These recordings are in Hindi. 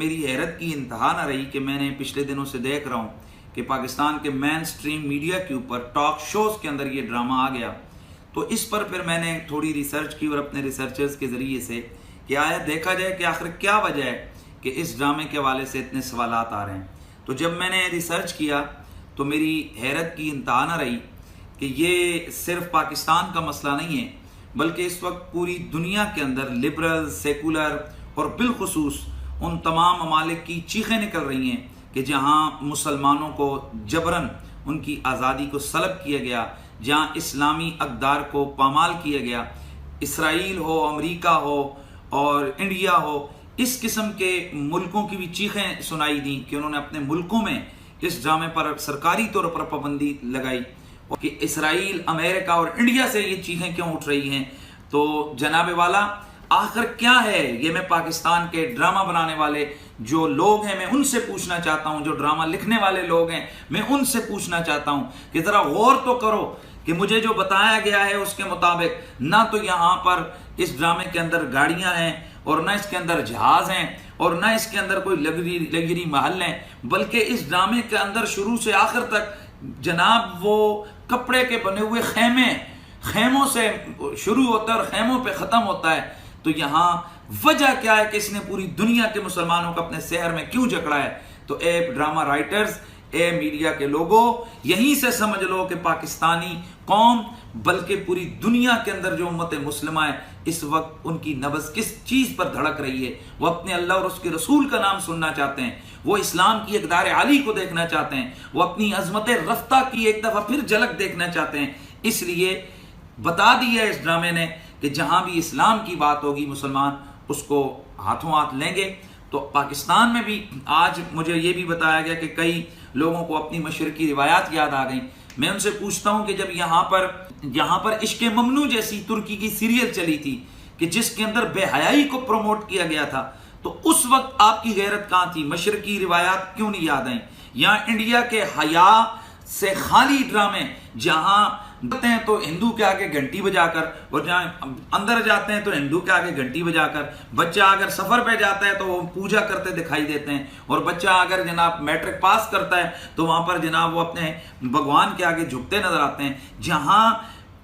मेरी हैरत की इंतहा न रही कि मैंने पिछले दिनों से देख रहा हूँ कि पाकिस्तान के मेन स्ट्रीम मीडिया के ऊपर टॉक शोज़ के अंदर ये ड्रामा आ गया। तो इस पर फिर मैंने थोड़ी रिसर्च की और अपने रिसर्चर्स के ज़रिए से कि आया देखा जाए कि आखिर क्या वजह है कि इस ड्रामे के हवाले से इतने सवालात आ रहे हैं। तो जब मैंने रिसर्च किया तो मेरी हैरत की इंतहा न रही कि ये सिर्फ पाकिस्तान का मसला नहीं है, बल्कि इस वक्त पूरी दुनिया के अंदर लिबरल, सेकुलर और बिलखुसूस उन तमाम ममालिक की चीखें निकल रही हैं कि जहाँ मुसलमानों को जबरन उनकी आज़ादी को सलब किया गया, जहाँ इस्लामी अक़दार को पामाल किया गया। इसराइल हो, अमेरिका हो और इंडिया हो, इस किस्म के मुल्कों की भी चीखें सुनाई दी कि उन्होंने अपने मुल्कों में इस ड्रामे पर सरकारी तौर पर पाबंदी लगाई और कि इसराइल, अमेरिका और इंडिया से ये चीखें क्यों उठ रही हैं। तो जनाब वाला, आखिर क्या है ये? मैं पाकिस्तान के ड्रामा बनाने वाले जो लोग हैं मैं उनसे पूछना चाहता हूं, जो ड्रामा लिखने वाले लोग हैं मैं उनसे पूछना चाहता हूं कि जरा गौर तो करो कि मुझे जो बताया गया है उसके मुताबिक ना तो यहाँ पर इस ड्रामे के अंदर गाड़ियां हैं और ना इसके अंदर जहाज हैं और ना इसके अंदर कोई लग्जरी महल हैं, बल्कि इस ड्रामे के अंदर शुरू से आखिर तक जनाब वो कपड़े के बने हुए खेमों से शुरू होता है और खेमों पे ख़त्म होता है। तो यहाँ वजह क्या है कि इसने पूरी दुनिया के मुसलमानों को अपने शहर में क्यों जकड़ा है? तो ए ड्रामा राइटर्स, ए मीडिया के लोगों, यहीं से समझ लो कि पाकिस्तानी कौम बल्कि पूरी दुनिया के अंदर जो उम्मत मुस्लिमा है इस वक्त उनकी नब्ज़ किस चीज़ पर धड़क रही है। वो अपने अल्लाह और उसके रसूल का नाम सुनना चाहते हैं, वो इस्लाम की इक़दार आली को देखना चाहते हैं, वो अपनी अज़मत रफ्ता की एक दफ़ा फिर झलक देखना चाहते हैं। इसलिए बता दिया इस ड्रामे ने कि जहाँ भी इस्लाम की बात होगी मुसलमान उसको हाथों हाथ लेंगे। तो पाकिस्तान में भी आज मुझे ये भी बताया गया कि कई लोगों को अपनी मशरकी रिवायात याद आ गई। मैं उनसे पूछता हूँ कि जब यहाँ पर इश्क़ ममनू जैसी तुर्की की सीरियल चली थी कि जिसके अंदर बेहयाई को प्रमोट किया गया था, तो उस वक्त आपकी गैरत कहाँ थी? मशरकी रिवायात क्यों नहीं याद आई? यहाँ इंडिया के हया से खाली ड्रामे जहाँ जाते हैं तो हिंदू के आगे घंटी बजाकर और जहाँ अंदर जाते हैं तो हिंदू के आगे घंटी बजाकर, बच्चा अगर सफ़र पे जाता है तो वो पूजा करते दिखाई देते हैं, और बच्चा अगर जनाब मैट्रिक पास करता है तो वहाँ पर जनाब वो अपने भगवान के आगे झुकते नजर आते हैं। जहाँ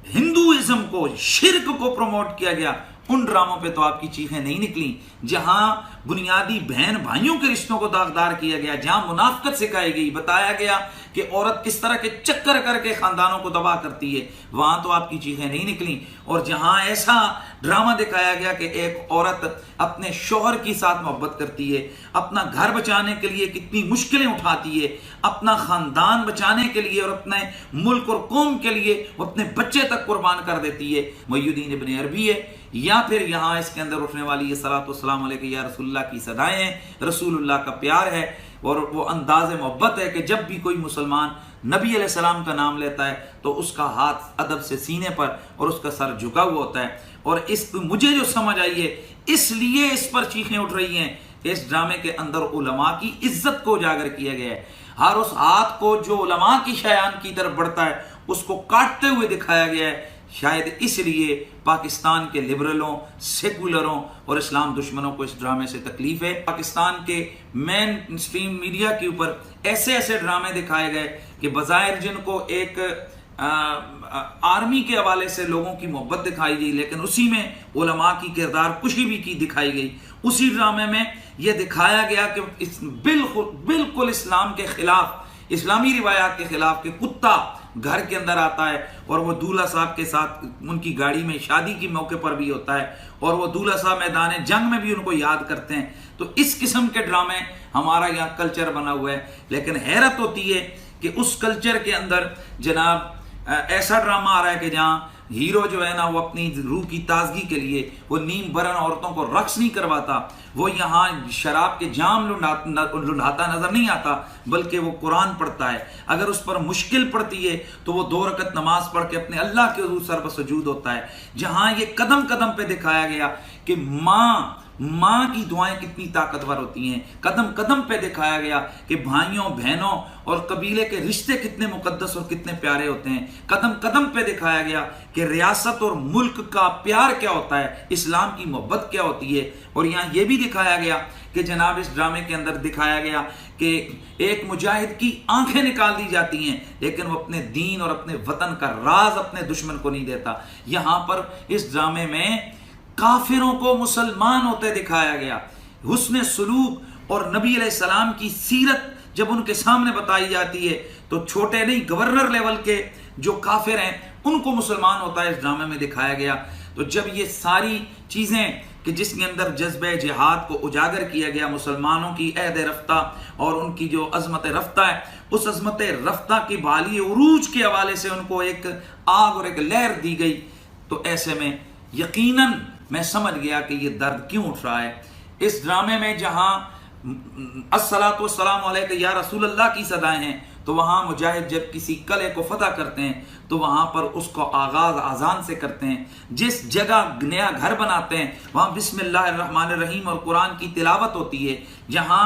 हिंदुइज्म को, शिर्क को प्रमोट किया गया, उन ड्रामों पे तो आपकी चीखें नहीं निकली। जहां बुनियादी बहन भाइयों के रिश्तों को दागदार किया गया, जहां मुनाफिकत सिखाई गई, बताया गया कि औरत किस तरह के चक्कर करके खानदानों को तबाह करती है, वहां तो आपकी चीखें नहीं निकली। और जहां ऐसा ड्रामा दिखाया गया कि एक औरत अपने शौहर के साथ मोहब्बत करती है, अपना घर बचाने के लिए कितनी मुश्किलें उठाती है, अपना खानदान बचाने के लिए और अपने मुल्क और कौम के लिए वो अपने बच्चे तक कुर्बान कर देती है, मुहीउद्दीन इब्न अरबी है। या फिर यहाँ इसके अंदर उठने वाली ये सलातो सलाम अलैका या रसूलुल्लाह की सदाएं हैं, रसूलुल्लाह का प्यार है और वो अंदाज़ मोहब्बत है कि जब भी कोई मुसलमान नबी अलैहिस्सलाम का नाम लेता है तो उसका हाथ अदब से सीने पर और उसका सर झुका हुआ होता है। और इस मुझे जो समझ आई है, इसलिए इस पर चीखें उठ रही हैं। इस ड्रामे के अंदर उलमा की इज्जत को उजागर किया गया है। हर उस हाथ को जो उलमा की शयान की तरफ बढ़ता है उसको काटते हुए दिखाया गया है। शायद इसलिए पाकिस्तान के लिबरलों, सेकुलरों और इस्लाम दुश्मनों को इस ड्रामे से तकलीफ है। पाकिस्तान के मेन स्ट्रीम मीडिया के ऊपर ऐसे ऐसे ड्रामे दिखाए गए कि बज़ाहिर जिनको एक आर्मी के हवाले से लोगों की मोहब्बत दिखाई गई, लेकिन उसी में उलमा की किरदार कुशी भी की दिखाई गई। उसी ड्रामे में यह दिखाया गया कि बिल्कुल इस्लाम के खिलाफ, इस्लामी रिवायात के खिलाफ कि कुत्ता घर के अंदर आता है और वो दूल्हा साहब के साथ उनकी गाड़ी में शादी के मौके पर भी होता है और वो दूल्हा साहब मैदान जंग में भी उनको याद करते हैं। तो इस किस्म के ड्रामे हमारा यहाँ कल्चर बना हुआ है। लेकिन हैरत होती है कि उस कल्चर के अंदर जनाब ऐसा ड्रामा आ रहा है कि जहाँ हीरो जो है ना वो अपनी रूह की ताजगी के लिए वो नीम बरन औरतों को रक्स नहीं करवाता, वो यहाँ शराब के जाम लुढ़ाता नजर नहीं आता, बल्कि वो कुरान पढ़ता है। अगर उस पर मुश्किल पड़ती है तो वो 2 रकत नमाज पढ़ के अपने अल्लाह के हुजूर सर पर सुजूद होता है। जहाँ ये कदम कदम पे दिखाया गया कि माँ माँ की दुआएं कितनी ताकतवर होती हैं। कदम कदम पे दिखाया गया कि भाइयों बहनों और कबीले के रिश्ते कितने मुकद्दस और कितने प्यारे होते हैं। कदम कदम पे दिखाया गया कि रियासत और मुल्क का प्यार क्या होता है, इस्लाम की मोहब्बत क्या होती है। और यहाँ ये भी दिखाया गया कि जनाब इस ड्रामे के अंदर दिखाया गया कि एक मुजाहिद की आंखें निकाल दी जाती हैं, लेकिन वो अपने दीन और अपने वतन का राज अपने दुश्मन को नहीं देता। यहाँ पर इस ड्रामे में काफिरों को मुसलमान होते दिखाया गया। हुस्न सुलूक और नबी अलैहिस्सलाम की सीरत जब उनके सामने बताई जाती है तो छोटे नहीं, गवर्नर लेवल के जो काफिर हैं उनको मुसलमान होता है इस ड्रामे में दिखाया गया। तो जब ये सारी चीजें कि जिसके अंदर जज्बे जिहाद को उजागर किया गया, मुसलमानों की अहद रफ्ता और उनकी जो अजमत रफ्ता है, उस अजमत रफ्ता की बाली उरूज के हवाले से उनको एक आग और एक लहर दी गई, तो ऐसे में यकीनन मैं समझ गया कि ये दर्द क्यों उठ रहा है। इस ड्रामे में जहां अस्सलातु वस्सलाम अलैका या रसूल अल्लाह की सदाएं हैं, तो वहां मुजाहिद जब किसी कले को फतह करते हैं तो वहां पर उसको आगाज आजान से करते हैं। जिस जगह नया घर बनाते हैं वहां बिस्मिल्लाहिर्रहमानिर्रहीम और कुरान की तिलावत होती है। जहां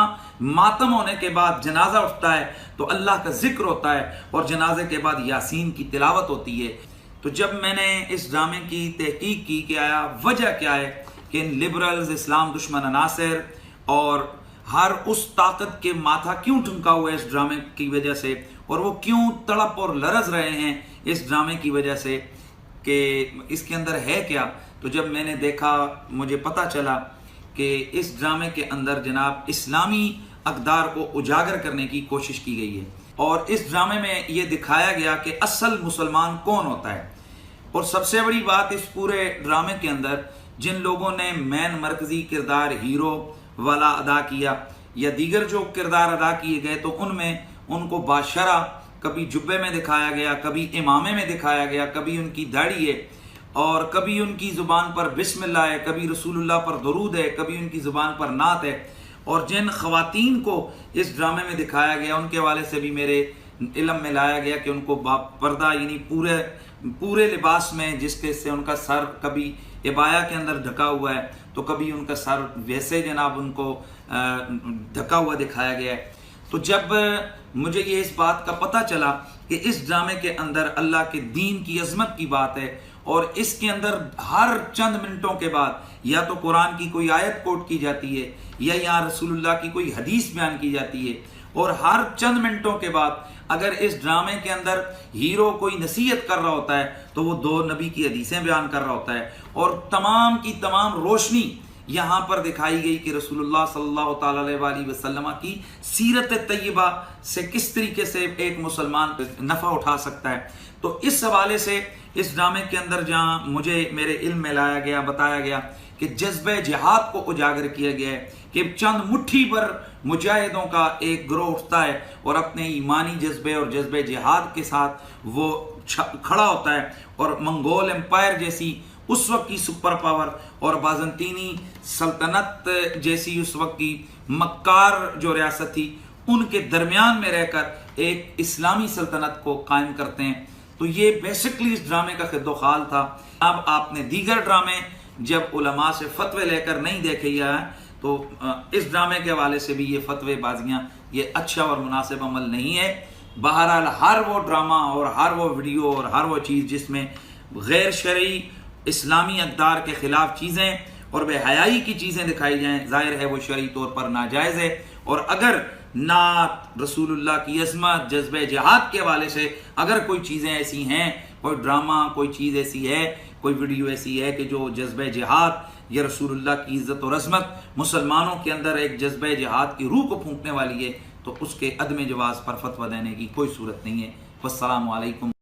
मातम होने के बाद जनाजा उठता है तो अल्लाह का जिक्र होता है और जनाजे के बाद यासीन की तिलावत होती है। तो जब मैंने इस ड्रामे की तहकीक की कि आया वजह क्या है कि इन लिबरल्स, इस्लाम दुश्मन अनासिर और हर उस ताकत के माथा क्यों ठुमका हुआ है इस ड्रामे की वजह से, और वो क्यों तड़प और लरज रहे हैं इस ड्रामे की वजह से कि इसके अंदर है क्या। तो जब मैंने देखा मुझे पता चला कि इस ड्रामे के अंदर जनाब इस्लामी अक़दार को उजागर करने की कोशिश की गई है। और इस ड्रामे में ये दिखाया गया कि असल मुसलमान कौन होता है। और सबसे बड़ी बात इस पूरे ड्रामे के अंदर जिन लोगों ने मैन मरकजी किरदार हीरो वाला अदा किया या दीगर जो किरदार अदा किए गए, तो उनमें उनको बाशरा कभी जुब्बे में दिखाया गया, कभी इमामे में दिखाया गया, कभी उनकी दाढ़ी है और कभी उनकी ज़ुबान पर बिस्मिल्लाह है, कभी रसूलुल्लाह पर दरूद है, कभी उनकी ज़ुबान पर नात है। और जिन ख़वातीन को इस ड्रामे में दिखाया गया उनके हवाले से भी मेरे इल्म में लाया गया कि उनको पर्दा यानी पूरे लिबास में, जिसके से उनका सर कभी इबाया के अंदर ढका हुआ है तो कभी उनका सर वैसे जनाब उनको ढका हुआ दिखाया गया है। तो जब मुझे ये इस बात का पता चला कि इस ड्रामे के अंदर अल्लाह के दीन की अजमत की बात है और इसके अंदर हर चंद मिनटों के बाद या तो कुरान की कोई आयत कोट की जाती है या यहाँ रसूलुल्लाह की कोई हदीस बयान की जाती है, और हर चंद मिनटों के बाद अगर इस ड्रामे के अंदर हीरो कोई नसीहत कर रहा होता है तो वो दो नबी की हदीसें बयान कर रहा होता है। और तमाम की तमाम रोशनी यहाँ पर दिखाई गई कि रसूलुल्लाह सल्लल्लाहु अलैहि वसल्लम की सीरत तय्यबा से किस तरीके से एक मुसलमान नफ़ा उठा सकता है। तो इस हवाले से इस ड्रामे के अंदर जहाँ मुझे मेरे इल्म में लाया गया, बताया गया कि जज्बे जिहाद को उजागर किया गया है कि चंद मुट्ठी पर मुजाहिदों का एक ग्रोह उठता है और अपने ईमानी जज्बे और जज्बे जिहाद के साथ वो खड़ा होता है और मंगोल एम्पायर जैसी उस वक्त की सुपर पावर और बाज़ंतीनी सल्तनत जैसी उस वक्त की मक्कार जो रियासत थी उनके दरमियान में रहकर एक इस्लामी सल्तनत को कायम करते हैं। तो ये बेसिकली इस ड्रामे का खिद्दोखाल था। अब आपने दीगर ड्रामे जब उलमा से फतवे लेकर नहीं देखे या तो इस ड्रामे के हवाले से भी ये फतवे बाजियाँ ये अच्छा और मुनासिब अमल नहीं है। बहरहाल हर वो ड्रामा और हर वो वीडियो और हर वो चीज़ जिसमें गैर शरई इस्लामी अक़दार के ख़िलाफ़ चीज़ें और बेहयाई की चीज़ें दिखाई जाएँ, ज़ाहिर है वो शरई तौर पर नाजायज़ है। और अगर नात रसूलुल्लाह की अज़मत जज्बे जिहाद के हवाले से अगर कोई चीज़ें ऐसी हैं, कोई ड्रामा कोई चीज़ ऐसी है, कोई वीडियो ऐसी है कि जो जज्बे जिहाद या रसूलुल्लाह की इज़्ज़त और अज़मत मुसलमानों के अंदर एक जज्बे जिहाद की रूह को फूंकने वाली है, तो उसके अदम जवाज़ पर फतवा देने की कोई सूरत नहीं है। वस्सलामु अलैकुम